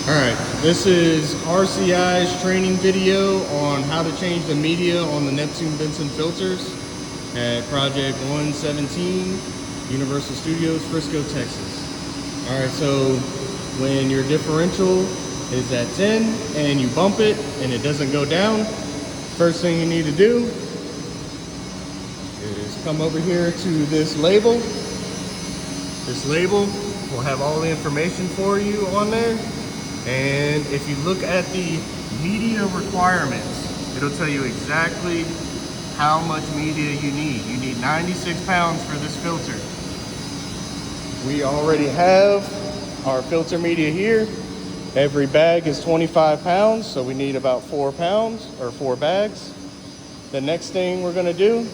Alright, this is RCI's training video on how to change the media on the Neptune Benson filters at Project 117, Universal Studios, Frisco, Texas. Alright, so when your differential is at 10 and you bump it and it doesn't go down, first thing you need to do is come over here to this label. This label will have all the information for you on there. And if you look at the media requirements, it'll tell you exactly how much media you need. You need 96 pounds for this filter. We already have our filter media here. Every bag is 25 pounds, so we need about 4 pounds or 4 bags. The next thing we're gonna do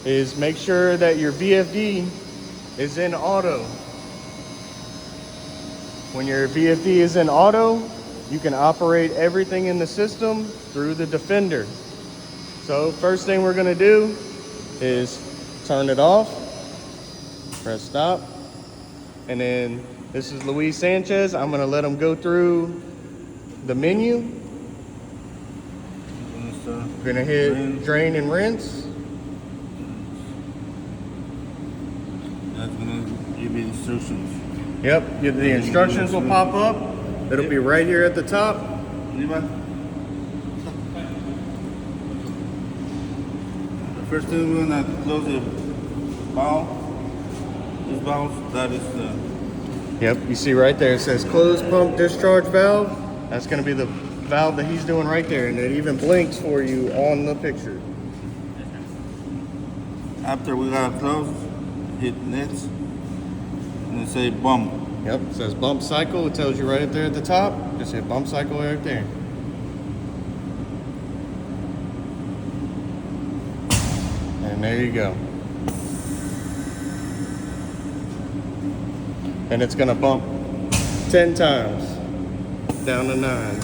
is make sure that your VFD is in auto. When your VFD is in auto, you can operate everything in the system through the Defender. So first thing we're gonna do is turn it off, press stop, and then this is Luis Sanchez. I'm gonna let him go through the menu. We're gonna hit drain and rinse. That's gonna give you instructions. Yep, the instructions will pop up. It'll be right here at the top. The first thing we're gonna close the valve. This valve, that is the... Yep, you see right there, it says closed pump discharge valve. That's gonna be the valve that he's doing right there, and it even blinks for you on the picture. After we got closed, hit next. And it say bump. Yep, it says bump cycle. It tells you right there at the top. Just hit bump cycle right there. And there you go. And it's gonna bump 10 times down to 9.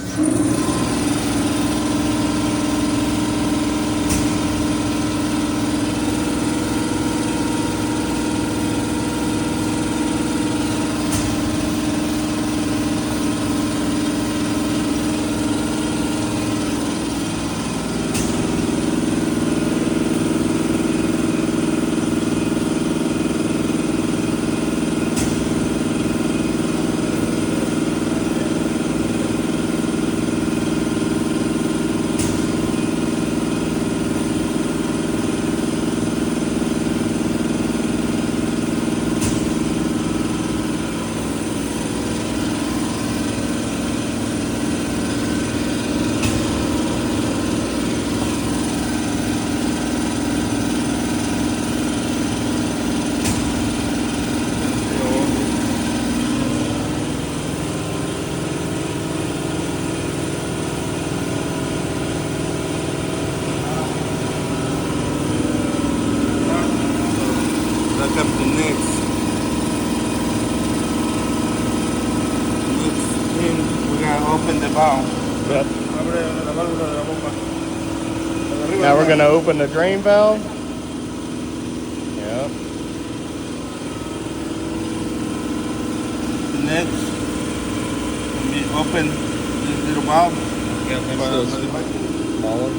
Up the next thing, we gotta open the valve. Yep. Now we're gonna open the drain valve. Yep. Next, we open this little valve. Yep, small one.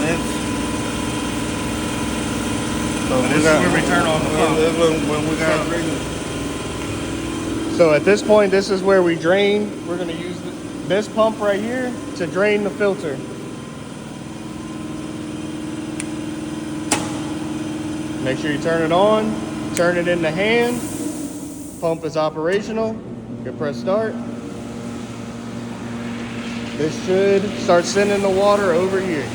Next. So this is where we turn on the pump. When we got drain. So at this point, this is where we drain. We're gonna use this pump right here to drain the filter. Make sure you turn it on, turn it in the hand. Pump is operational. You can press start. This should start sending the water over here.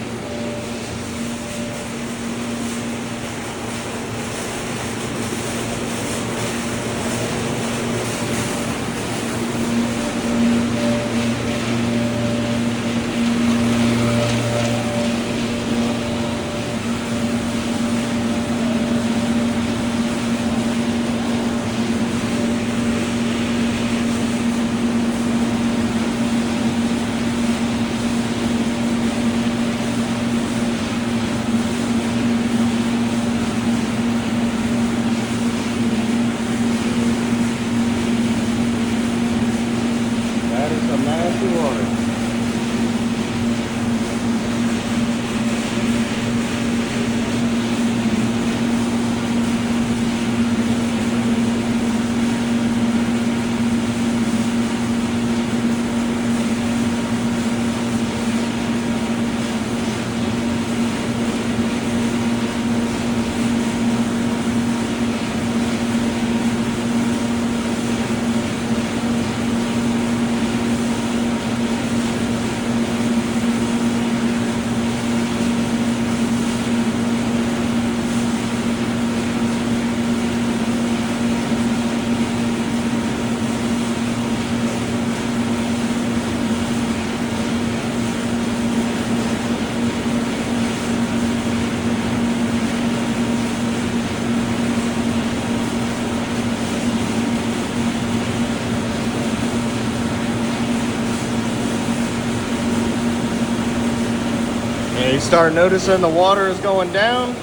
And you start noticing the water is going down.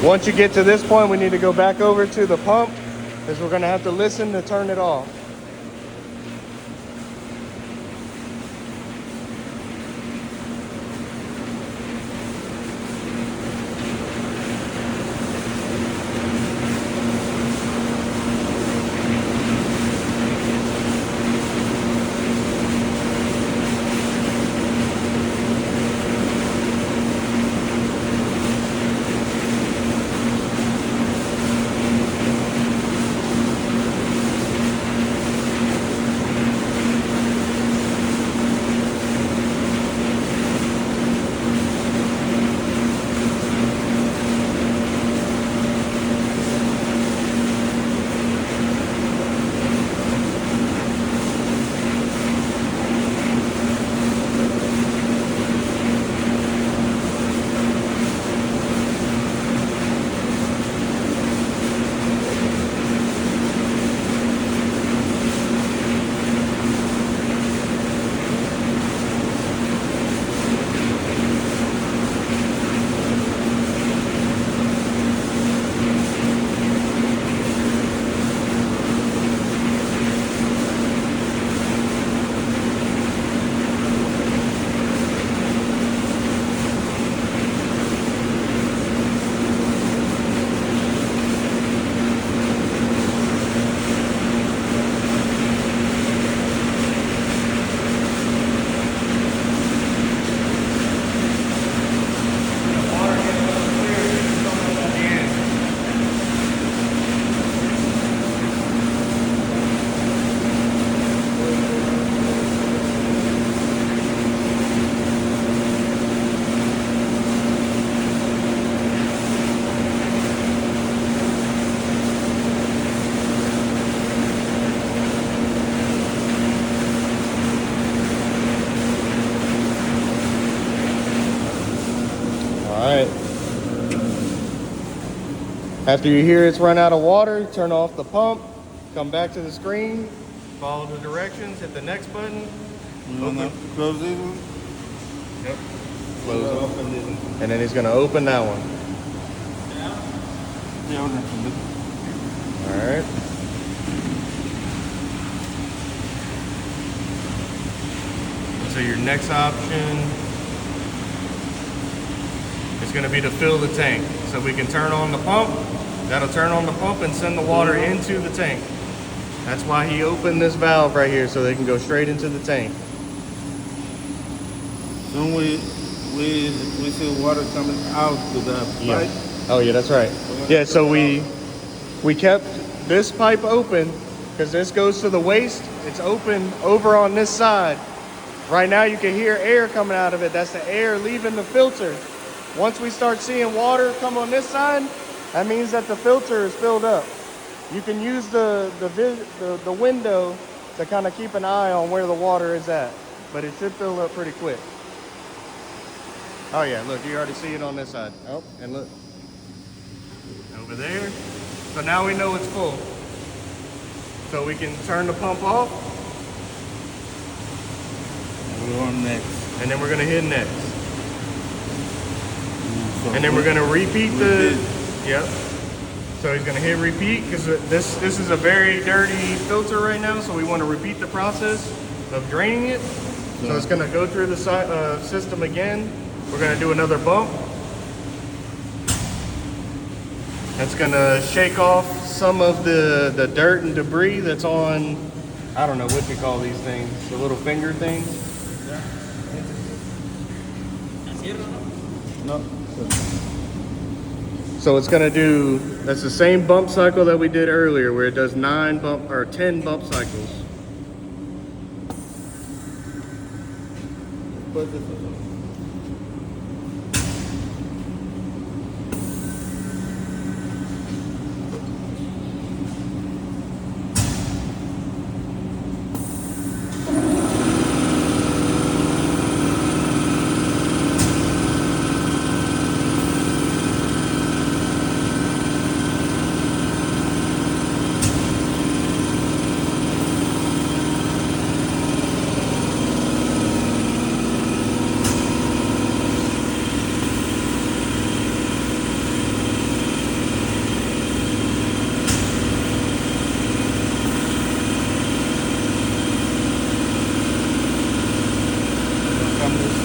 Once you get to this point, we need to go back over to the pump because we're going to have to listen to turn it off. After you hear it's run out of water, turn off the pump, come back to the screen, follow the directions, hit the next button. You want to close this one? Yep. Close open this one. And then he's going to open that one. Yeah, open it. All right. So your next option is going to be to fill the tank. So we can turn on the pump. That'll turn on the pump and send the water into the tank. That's why he opened this valve right here, so they can go straight into the tank. Then we see water coming out to the pipe. Oh yeah, that's right. Yeah, so we kept this pipe open because this goes to the waste. It's open over on this side. Right now you can hear air coming out of it. That's the air leaving the filter. Once we start seeing water come on this side, that means that the filter is filled up. You can use the window to kind of keep an eye on where the water is at, but it should fill up pretty quick. Oh yeah, look, you already see it on this side. Oh, and look. Over there. So now we know it's full. So we can turn the pump off. We're on next. And then we're gonna hit next. And then we're gonna repeat yep. So he's gonna hit repeat because this is a very dirty filter right now, so we want to repeat the process of draining it. So it's gonna go through the system again. We're gonna do another bump. That's gonna shake off some of the dirt and debris that's on, I don't know what you call these things, the little finger things. No. So it's gonna do, that's the same bump cycle that we did earlier where it does 10 bump cycles.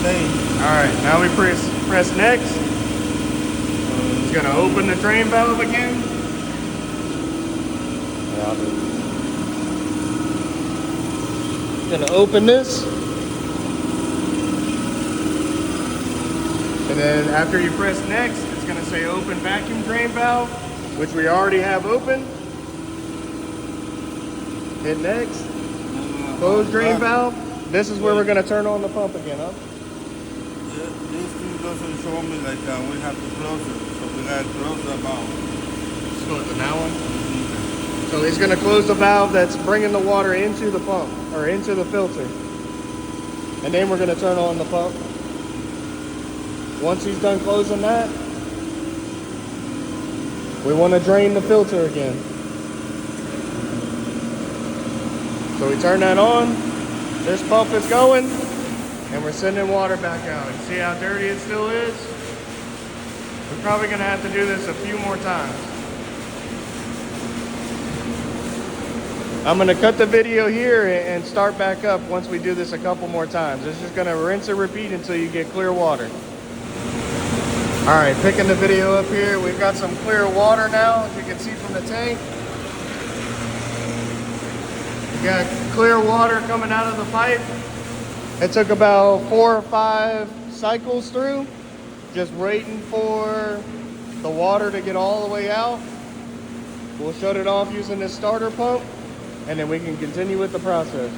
stay. All right, now we press next. It's gonna open the drain valve again. Yeah, I'll do it. Gonna open this. And then after you press next, it's gonna say open vacuum drain valve, which we already have open. Hit next. Close drain valve. This is where we're gonna turn on the pump again, huh? This thing doesn't show me like we have to close it, so we gotta close the valve. Let's go with the now one. So he's gonna close the valve that's bringing the water into the pump, or into the filter. And then we're gonna turn on the pump. Once he's done closing that, we wanna drain the filter again. So we turn that on, this pump is going, and we're sending water back out. You see how dirty it still is? We're probably gonna have to do this a few more times. I'm gonna cut the video here and start back up once we do this a couple more times. It's just gonna rinse and repeat until you get clear water. All right, picking the video up here. We've got some clear water now, as you can see from the tank. We got clear water coming out of the pipe. It took about 4 or 5 cycles through, just waiting for the water to get all the way out. We'll shut it off using this starter pump, and then we can continue with the process.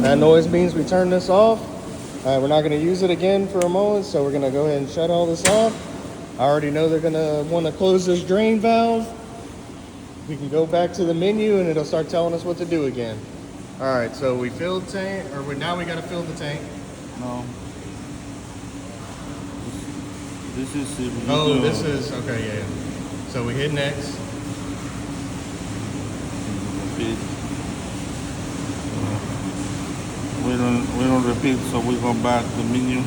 That noise means we turn this off. We're not going to use it again for a moment, so we're going to go ahead and shut all this off. I already know they're going to want to close this drain valve. We can go back to the menu and it'll start telling us what to do again. All right, so we filled the tank, now we got to fill the tank. No. This is it. Oh, this is, okay, yeah. So we hit next. Repeat. We don't repeat, so we go back to the menu.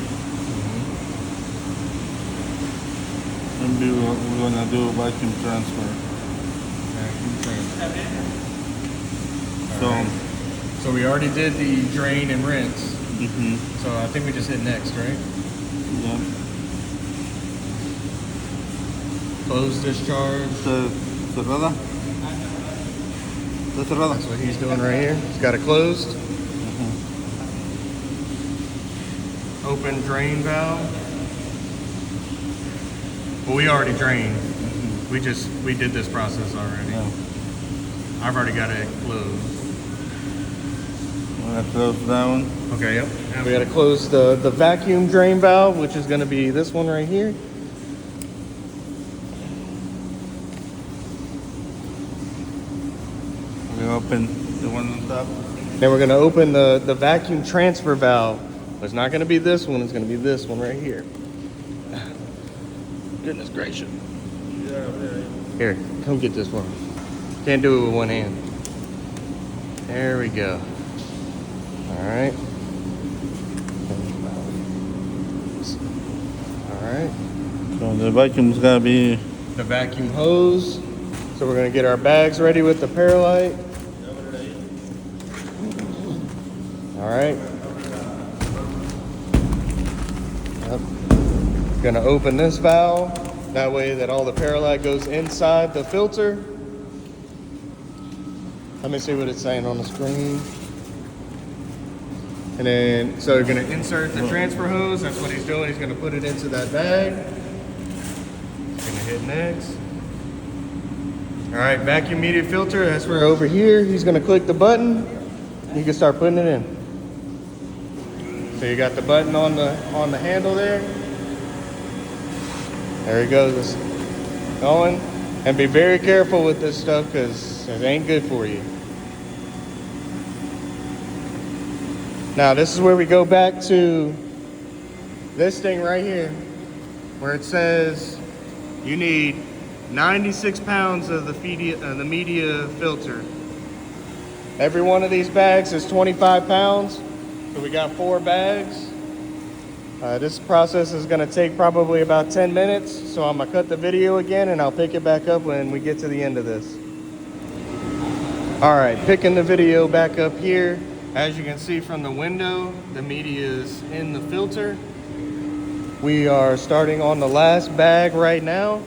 And we're gonna do a vacuum transfer. So we already did the drain and rinse. So I think we just hit next, right? Yeah. Close discharge. Cerrada? Cerrada. That's what he's doing right here. He's got it closed. Open drain valve. Well, we already drained. We did this process already. Yeah. I've already got it closed. I'm gonna close that one. Okay, yep. Now we gotta close the vacuum drain valve, which is gonna be this one right here. We open the one on top. Then we're gonna open the vacuum transfer valve. It's not gonna be this one, it's gonna be this one right here. Goodness gracious. Yeah. Here, come get this one. Can't do it with one hand. There we go. All right. All right. So the vacuum's gotta be. The vacuum hose. So we're gonna get our bags ready with the Paralite. All right. Yep. Gonna open this valve. That way that all the Paralite goes inside the filter. Let me see what it's saying on the screen. And then, so you're gonna insert the transfer hose. That's what he's doing. He's gonna put it into that bag. Gonna hit next. All right, vacuum media filter. That's where over here, he's gonna click the button. You can start putting it in. So you got the button on the handle there. There he goes, going. And be very careful with this stuff because it ain't good for you. Now this is where we go back to this thing right here, where it says you need 96 pounds of the media filter. Every one of these bags is 25 pounds. So we got 4 bags. This process is gonna take probably about 10 minutes. So I'm gonna cut the video again and I'll pick it back up when we get to the end of this. All right, picking the video back up here. As you can see from the window, the media is in the filter. We are starting on the last bag right now.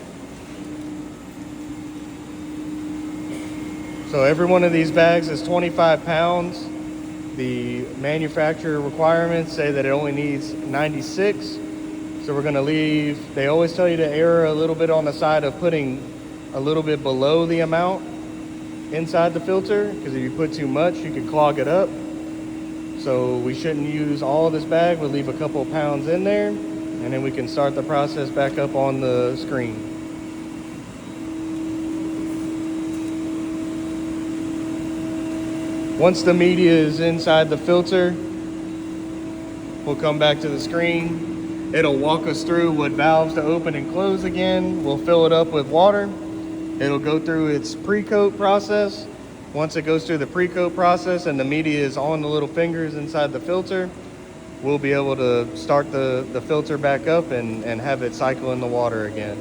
So every one of these bags is 25 pounds. The manufacturer requirements say that it only needs 96. So we're gonna leave, they always tell you to err a little bit on the side of putting a little bit below the amount inside the filter, because if you put too much, you could clog it up. So we shouldn't use all of this bag. We'll leave a couple of pounds in there, and then we can start the process back up on the screen. Once the media is inside the filter, we'll come back to the screen. It'll walk us through what valves to open and close again. We'll fill it up with water. It'll go through its pre-coat process. Once it goes through the pre-coat process and the media is on the little fingers inside the filter, we'll be able to start the filter back up and have it cycle in the water again.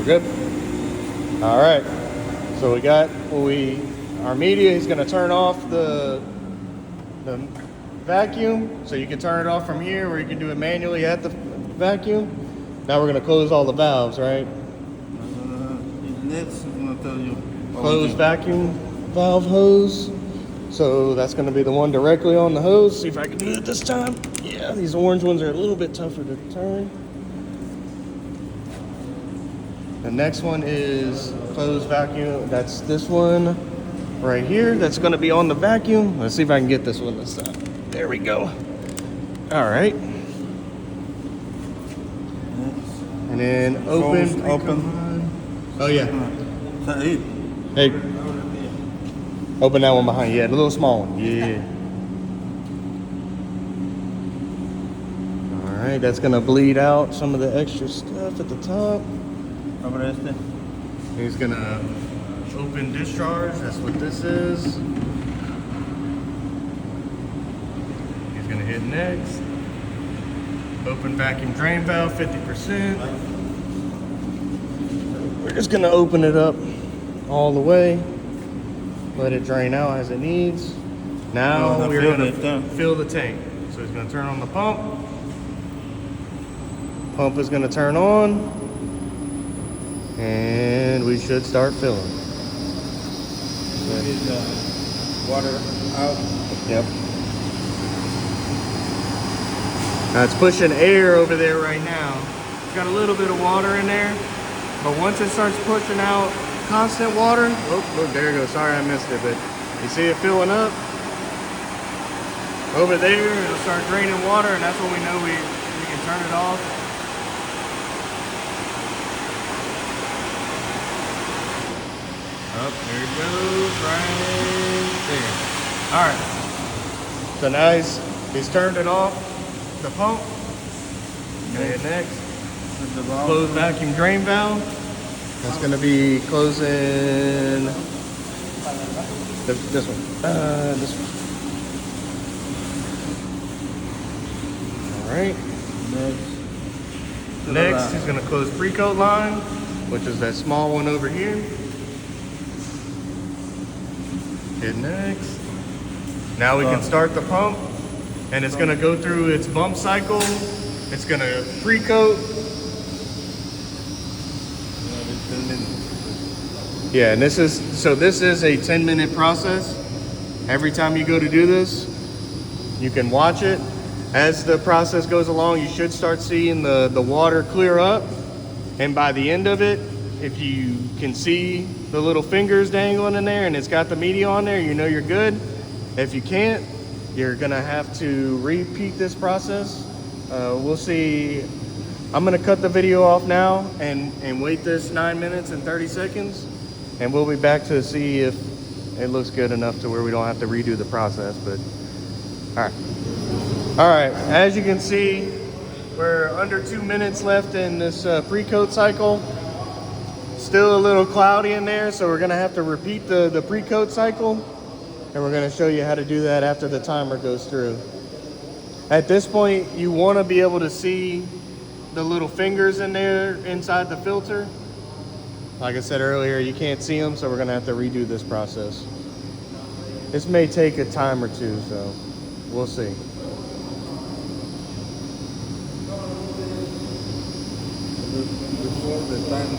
Good. All right. So we got our media. He's going to turn off the vacuum, so you can turn it off from here, or you can do it manually at the vacuum. Now we're going to close all the valves, right? Next, I'm gonna tell you. Close vacuum valve hose. So that's going to be the one directly on the hose. See if I can do it this time. Yeah, these orange ones are a little bit tougher to turn. The next one is closed vacuum. That's this one right here. That's going to be on the vacuum. Let's see if I can get this one this time. There we go. All right. And then open. Oh, yeah. Hey. Open that one behind you. Yeah, the little small one. Yeah. All right. That's going to bleed out some of the extra stuff at the top. He's gonna open discharge. That's what this is. He's gonna hit next. Open vacuum drain valve, 50%. We're just gonna open it up all the way. Let it drain out as it needs. Now we're gonna fill the tank. So he's gonna turn on the pump. Pump is gonna turn on. And we should start filling. Water out. Yep. Now it's pushing air over there right now. It's got a little bit of water in there. But once it starts pushing out constant water, oh, look, there it goes. Sorry I missed it, but you see it filling up? Over there, it'll start draining water, and that's when we know we can turn it off. Up, there it goes, right there. All right. So now he's turned it off, the pump. Okay, next, close vacuum drain valve. That's going to be closing this one. This one. All right. Next, he's going to close pre-coat line, which is that small one over here. Hit next. Now we can start the pump, and it's going to go through its bump cycle. It's going to pre-coat. Yeah, and this is a 10-minute process. Every time you go to do this, you can watch it. As the process goes along, you should start seeing the water clear up. And by the end of it, if you can see the little fingers dangling in there and it's got the media on there, you know you're good. If you can't, you're gonna have to repeat this process. We'll see. I'm gonna cut the video off now and wait this 9 minutes and 30 seconds. And we'll be back to see if it looks good enough to where we don't have to redo the process, but all right, as you can see, we're under 2 minutes left in this pre-coat cycle. Still a little cloudy in there, so we're gonna have to repeat the pre-coat cycle, and we're gonna show you how to do that after the timer goes through. At this point, you wanna be able to see the little fingers in there inside the filter. Like I said earlier, you can't see them, so we're gonna have to redo this process. This may take a time or two, so we'll see. Before the time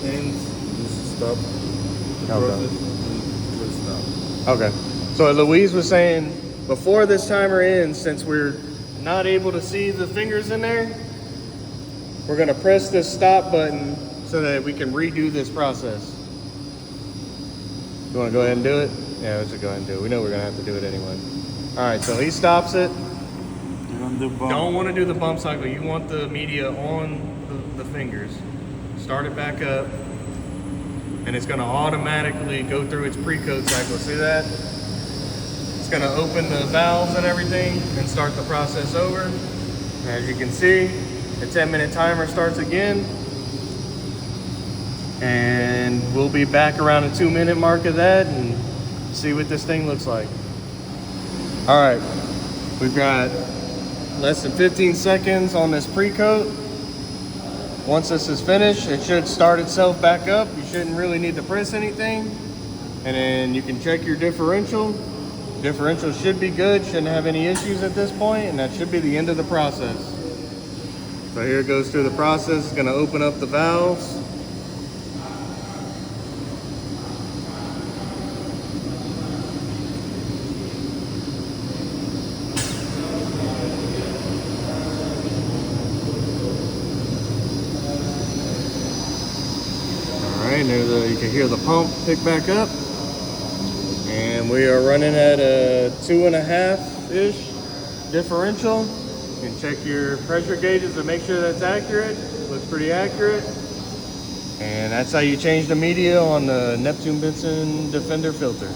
ends, just stop the process and we'll stop. Okay. So Louise was saying, before this timer ends, since we're not able to see the fingers in there, we're gonna press this stop button so that we can redo this process. You wanna go ahead and do it? Yeah, let's just go ahead and do it. We know we're gonna have to do it anyway. All right, so he stops it. Don't wanna do the bump cycle. You want the media on the fingers. Start it back up, and it's gonna automatically go through its pre-coat cycle. See that? It's gonna open the valves and everything and start the process over. As you can see, the 10-minute timer starts again. And we'll be back around the 2-minute mark of that and see what this thing looks like. All right, we've got less than 15 seconds on this pre-coat. Once this is finished, it should start itself back up. You shouldn't really need to press anything. And then you can check your differential. Differential should be good, shouldn't have any issues at this point, and that should be the end of the process. So here it goes through the process. It's gonna open up the valves. And you can hear the pump pick back up, and we are running at a 2.5-ish differential. You can check your pressure gauges to make sure that's accurate. Looks pretty accurate. And that's how you change the media on the Neptune Benson Defender Filter.